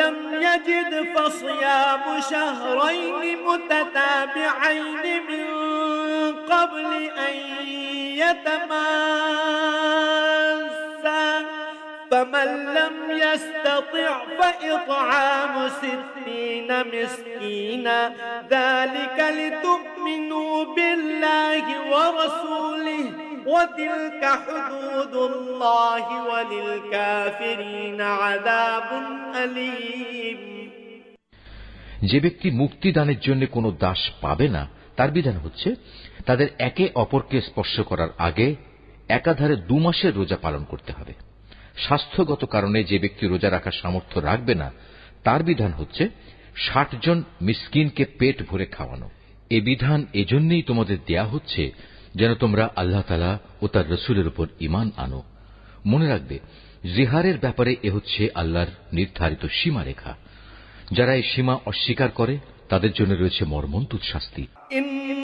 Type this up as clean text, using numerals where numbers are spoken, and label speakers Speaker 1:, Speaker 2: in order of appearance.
Speaker 1: لم يجد فصيام شهرين متتابعين من قبل أن يتماسا فمن لم يستطع فإطعام 60 مسكينا ذلك لتؤمنوا بالله ورسوله وتلك حدود الله وللكافرين عذاب أليم।
Speaker 2: যে ব্যক্তি মুক্তি দানের জন্য কোনো দাস পাবে না তার বিধান হচ্ছে তাদের একে অপরকে স্পর্শ করার আগে একাধারে 2 মাসের রোজা পালন করতে হবে। স্বাস্থ্যগত কারণে যে ব্যক্তি রোজা রাখার সামর্থ্য রাখবে না তার বিধান হচ্ছে 60 জন মিসকিনকে পেট ভরে খাওয়ানো। এ বিধান এজন্যই তোমাদের দেয়া হচ্ছে যেন তোমরা আল্লাহ তাআলা ও তার রাসূলের উপর ঈমান আনো। মনে রাখবে জিহারের ব্যাপারে এ হচ্ছে আল্লাহর নির্ধারিত সীমারেখা। যারা এই সীমা অস্বীকার করে তাদের জন্য রয়েছে মর্মন্তুদ শাস্তি।